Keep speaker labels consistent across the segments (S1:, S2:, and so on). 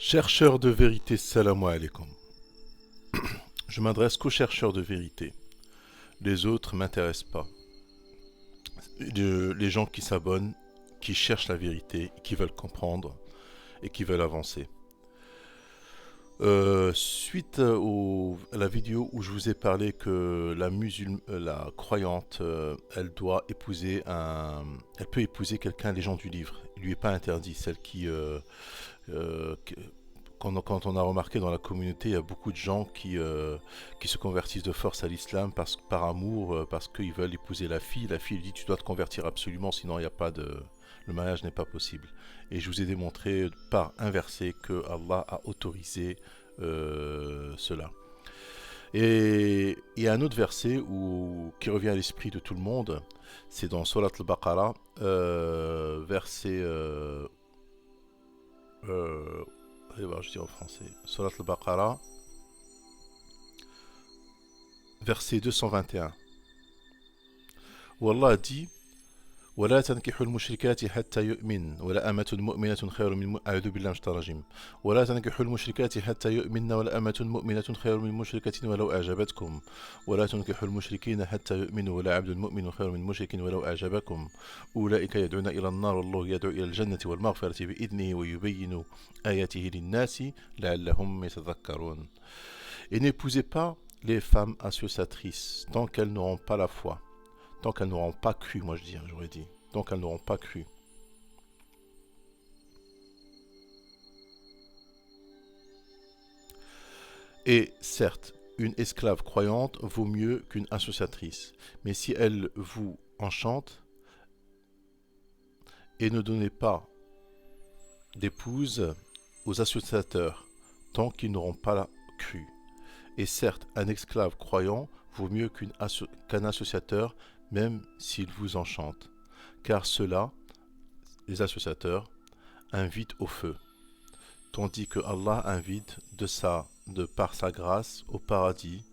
S1: Chercheurs de vérité, salam alaikum. Je m'adresse qu'aux chercheurs de vérité. Les autres m'intéressent pas. Les gens qui s'abonnent, qui cherchent la vérité, qui veulent comprendre et qui veulent avancer. Suite à la vidéo où je vous ai parlé que la croyante, elle peut épouser quelqu'un, les gens du livre. Il lui est pas interdit, celle euh, qui- quand on a remarqué dans la communauté, il y a beaucoup de gens qui se convertissent de force à l'islam par amour, parce qu'ils veulent épouser la fille. La fille lui dit tu dois te convertir absolument, sinon il y a pas de, le mariage n'est pas possible. Et je vous ai démontré par un verset que Allah a autorisé cela. Et il y a un autre verset qui revient à l'esprit de tout le monde, c'est dans Surat al-Baqarah, verset euh, je dis en français, Surat al-Baqarah, verset 221, où Allah dit ولا تنكحوا المشركات حتى يؤمن ولا أمة مؤمنة خير من أعوذ بالله من الشيطان الرجيم ولا تنكحوا المشركات حتى يؤمن ولا أمة مؤمنة خير من مشركة ولو أعجبتكم ولا تنكحوا المشركين حتى يؤمنوا ولا عبد مؤمن خير من مشرك ولو أعجبكم أولئك يدعون إلى النار والله يدعو إلى الجنة والمغفرة بإذنه ويبين آياته للناس لعلهم يتذكرون. Et n'épousez pas les femmes associatrices tant qu'elles n'auront pas la foi. Tant qu'elles n'auront pas cru, moi j'aurais dit. Tant qu'elles n'auront pas cru. Et certes, une esclave croyante vaut mieux qu'une associatrice. Mais si elle vous enchante, et ne donnez pas d'épouse aux associateurs, tant qu'ils n'auront pas cru. Et certes, un esclave croyant vaut mieux qu'un associateur, même s'il vous enchante. Car ceux-là, les associateurs, invitent au feu, tandis que Allah invite de par sa grâce au paradis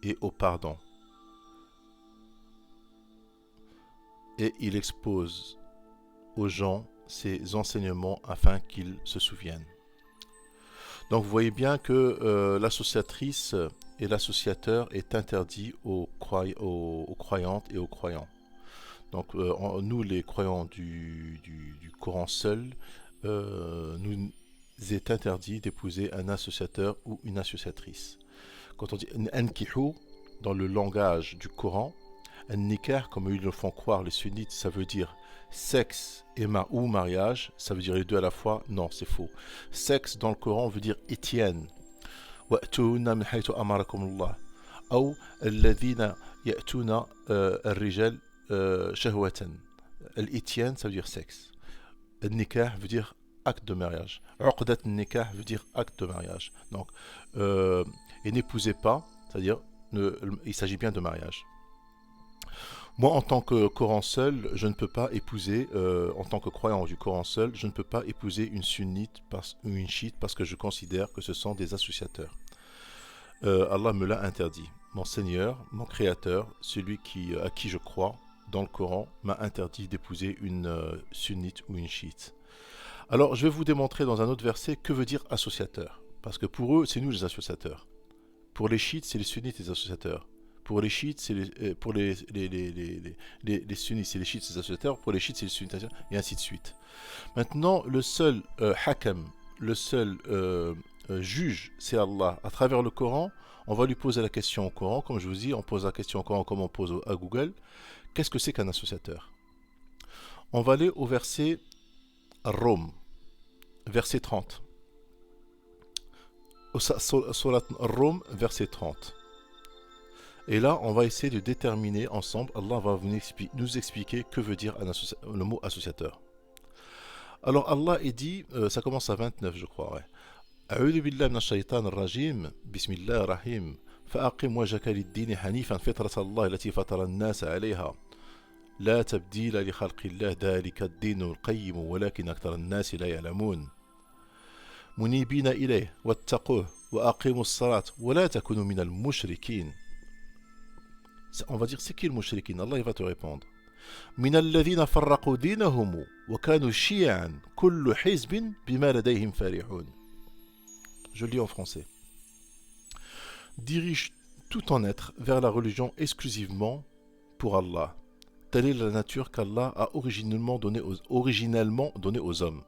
S1: et au pardon. Et il expose aux gens ses enseignements afin qu'ils se souviennent. Donc vous voyez bien que l'associatrice et l'associateur est interdit aux croyantes et aux croyants. Donc nous les croyants du Coran seul, nous est interdit d'épouser un associateur ou une associatrice. Quand on dit ankihu dans le langage du Coran, un nikah, comme ils le font croire les sunnites, ça veut dire sexe et ou mariage, ça veut dire les deux à la fois. Non, c'est faux. Sexe dans le Coran veut dire Étienne. وَأْتُونَ مِنْ حَيْثُ أَمَرَكُمُ اللَّهُ أو الذين يأتون الرجال شهوة. L'Étienne, ça veut dire sexe. Le nikah veut dire acte de mariage. Uqdat nikah veut dire acte de mariage. Donc, et n'épousez pas, c'est-à-dire, il s'agit bien de mariage. Moi, en tant que Coran seul, je ne peux pas épouser, en tant que croyant du Coran seul, je ne peux pas épouser une sunnite ou une chiite parce que je considère que ce sont des associateurs. Allah me l'a interdit. Mon Seigneur, mon Créateur, celui à qui je crois dans le Coran, m'a interdit d'épouser une sunnite ou une chiite. Alors, je vais vous démontrer dans un autre verset que veut dire associateur. Parce que pour eux, c'est nous les associateurs. Pour les chiites, c'est les sunnites les associateurs. Pour les chiites, c'est pour les sunnites, c'est les chiites les associateurs. Pour les chiites, c'est les sunnites, et ainsi de suite. Maintenant, le seul hakam, le seul juge, c'est Allah. À travers le Coran, on va lui poser la question au Coran. Comme je vous dis, on pose la question au Coran comme on pose à Google. Qu'est-ce que c'est qu'un associateur? On va aller au verset Rome, verset 30. Surat Rome, verset 30. Et là, on va essayer de déterminer ensemble, Allah va nous expliquer que veut dire le mot associateur. Alors Allah est dit, ça commence à 29 je crois, ouais. أعوذ بالله من الشيطان الرجيم بسم الله الرحيم فأقم وجهك للدين حنيفا فطرة الله التي فطر الناس عليها لا تبديل لخلق الله ذلك الدين القيم ولكن أكثر الناس لا يعلمون منيبين إليه واتقوه وأقيموا الصلاة ولا تكونوا من المشركين. On va dire c'est qui le mushrikin? Allah il va te répondre. من الذين فرقوا دينهم وكانوا شيعا كل حزب بما لديهم فرحون. Je lis en français. Dirige tout ton être vers la religion exclusivement pour Allah. Telle est la nature qu'Allah a originellement donnée aux hommes.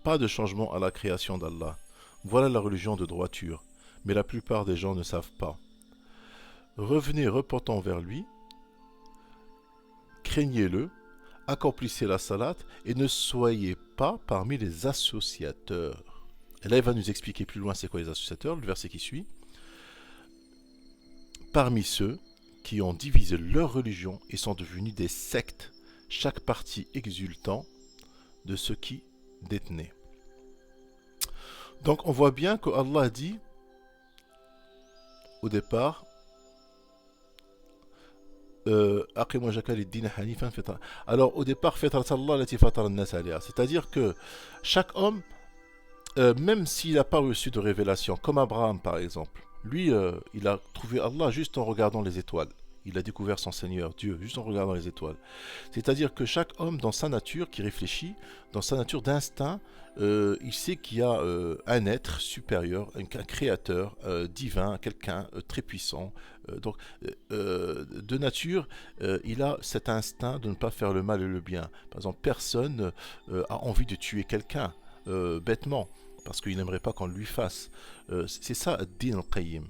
S1: Pas de changement à la création d'Allah. Voilà la religion de droiture. Mais la plupart des gens ne savent pas. Revenez repentant vers lui, craignez-le, accomplissez la salat et ne soyez pas parmi les associateurs. Et là, il va nous expliquer plus loin c'est quoi les associateurs, le verset qui suit. Parmi ceux qui ont divisé leur religion et sont devenus des sectes, chaque parti exultant de ce qui détenait. Donc on voit bien que Allah dit au départ alors au départ c'est-à-dire que chaque homme même s'il n'a pas reçu de révélation comme Abraham par exemple, lui il a trouvé Allah juste en regardant les étoiles. Il a découvert son Seigneur, Dieu, juste en regardant les étoiles. C'est-à-dire que chaque homme, dans sa nature, qui réfléchit, dans sa nature d'instinct, il sait qu'il y a un être supérieur, un créateur divin, quelqu'un très puissant. Donc, de nature, il a cet instinct de ne pas faire le mal et le bien. Par exemple, personne a envie de tuer quelqu'un bêtement, parce qu'il n'aimerait pas qu'on le lui fasse. C'est ça, Ad-Din al-Qayyim.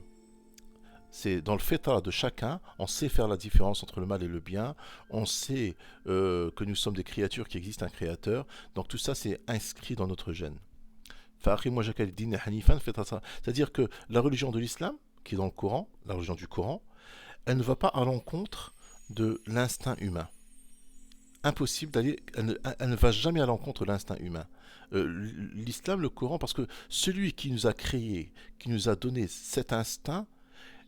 S1: C'est dans le fitra de chacun, on sait faire la différence entre le mal et le bien, on sait que nous sommes des créatures qui existent un créateur, donc tout ça c'est inscrit dans notre gène. C'est-à-dire que la religion de l'islam, qui est dans le Coran, la religion du Coran, elle ne va pas à l'encontre de l'instinct humain. Impossible d'aller, elle ne va jamais à l'encontre de l'instinct humain. L'islam, le Coran, parce que celui qui nous a créés, qui nous a donné cet instinct,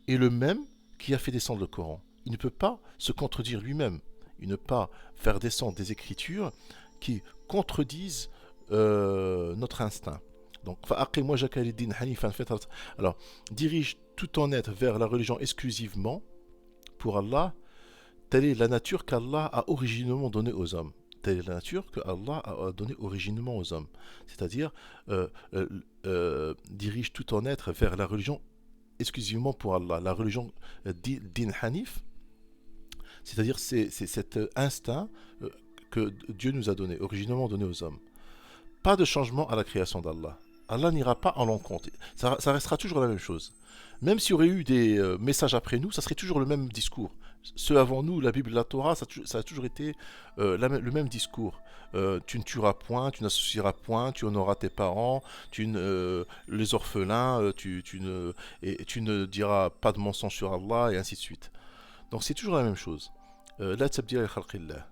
S1: est le même qui a fait descendre le Coran. Il ne peut pas se contredire lui-même. Il ne peut pas faire descendre des écritures qui contredisent notre instinct. Donc, alors, dirige tout ton être vers la religion exclusivement pour Allah. Telle est la nature qu'Allah a originellement donnée aux hommes. Telle est la nature que Allah a donnée originellement aux hommes. C'est-à-dire, dirige tout ton être vers la religion exclusivement pour Allah. La religion din Hanif, c'est-à-dire c'est cet instinct que Dieu nous a donné, originellement donné aux hommes. Pas de changement à la création d'Allah. Allah n'ira pas en l'encontre. Ça restera toujours la même chose. Même s'il y aurait eu des messages après nous, ça serait toujours le même discours. Ceux avant nous, la Bible, la Torah, ça a toujours été le même discours. Tu ne tueras point, tu n'associeras point, tu honoreras tes parents, les orphelins, tu ne diras pas de mensonge sur Allah, et ainsi de suite. Donc c'est toujours la même chose. La tabdila li khalqillah.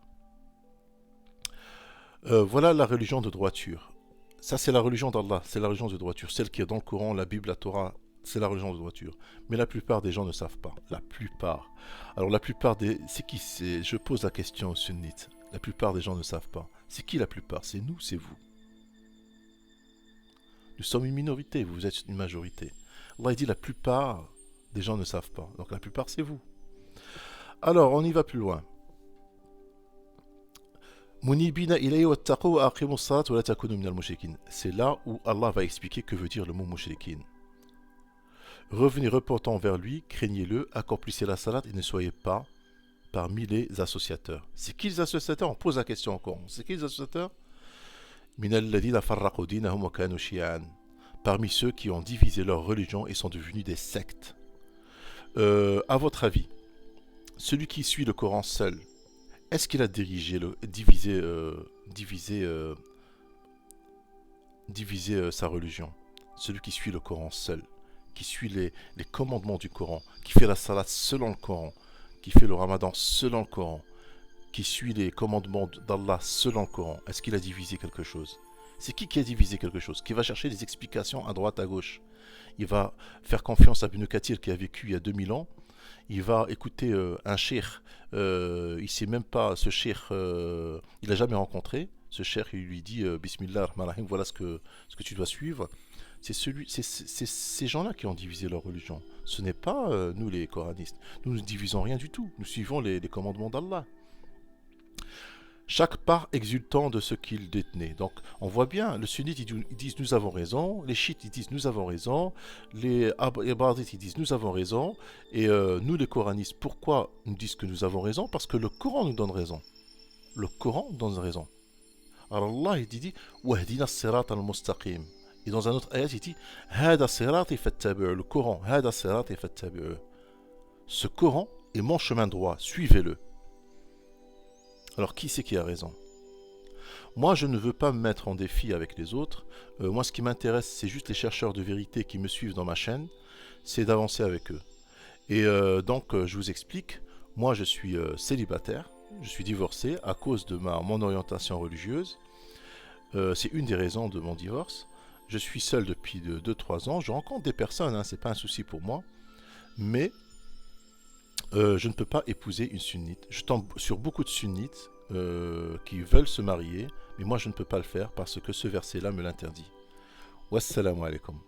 S1: Voilà la religion de droiture. Ça c'est la religion d'Allah, c'est la religion de droiture. Celle qui est dans le Coran, la Bible, la Torah, c'est la religion de droiture. Mais la plupart des gens ne savent pas. La plupart. Alors la plupart des... C'est qui c'est... Je pose la question aux sunnites. La plupart des gens ne savent pas. C'est qui la plupart? C'est nous, c'est vous. Nous sommes une minorité, vous êtes une majorité. Allah dit la plupart des gens ne savent pas. Donc la plupart c'est vous. Alors on y va plus loin. C'est là où Allah va expliquer que veut dire le mot mushrikin. Revenez repentant vers lui, craignez-le, accomplissez la salat et ne soyez pas parmi les associateurs. C'est qui les associateurs? On pose la question encore. C'est qui les associateurs? Parmi ceux qui ont divisé leur religion et sont devenus des sectes. À votre avis, celui qui suit le Coran seul, est-ce qu'il a divisé sa religion? Celui qui suit le Coran seul, qui suit les commandements du Coran, qui fait la salat selon le Coran, qui fait le ramadan selon le Coran, qui suit les commandements d'Allah selon le Coran, est-ce qu'il a divisé quelque chose? C'est qui a divisé quelque chose? Qui va chercher des explications à droite, à gauche. Il va faire confiance à Ibn Kathir qui a vécu il y a 2000 ans. Il va écouter un cheikh, il sait même pas, ce cheikh, il n'a jamais rencontré. Ce cheikh, il lui dit Bismillah ar-Rahman ar-Rahim, voilà ce que tu dois suivre. C'est ces gens-là qui ont divisé leur religion. Ce n'est pas nous les coranistes. Nous ne divisons rien du tout. Nous suivons les commandements d'Allah. chaque part exultant de ce qu'il détenait. Donc on voit bien, le sunnite ils disent nous avons raison, les chiites ils disent nous avons raison, les abadites ils disent nous avons raison, et nous les coranistes, pourquoi nous disent que nous avons raison? Parce que le Coran nous donne raison. Le Coran nous donne raison. Alors Allah il dit Wahdina sirat al-mustaqim. Et dans un autre ayat il dit Hada sirati fattabi'u. Le Coran, Hada sirati fattabi'u. Ce Coran est mon chemin droit, suivez-le. Alors qui c'est qui a raison? Moi, je ne veux pas me mettre en défi avec les autres. Moi, ce qui m'intéresse, c'est juste les chercheurs de vérité qui me suivent dans ma chaîne. C'est d'avancer avec eux. Et donc, je vous explique. Moi, je suis célibataire. Je suis divorcé à cause de mon orientation religieuse. C'est une des raisons de mon divorce. Je suis seul depuis 2-3 ans. Je rencontre des personnes, hein, c'est pas un souci pour moi. Mais je ne peux pas épouser une sunnite. Je tombe sur beaucoup de sunnites qui veulent se marier, mais moi je ne peux pas le faire parce que ce verset-là me l'interdit. Wassalamu alaikum.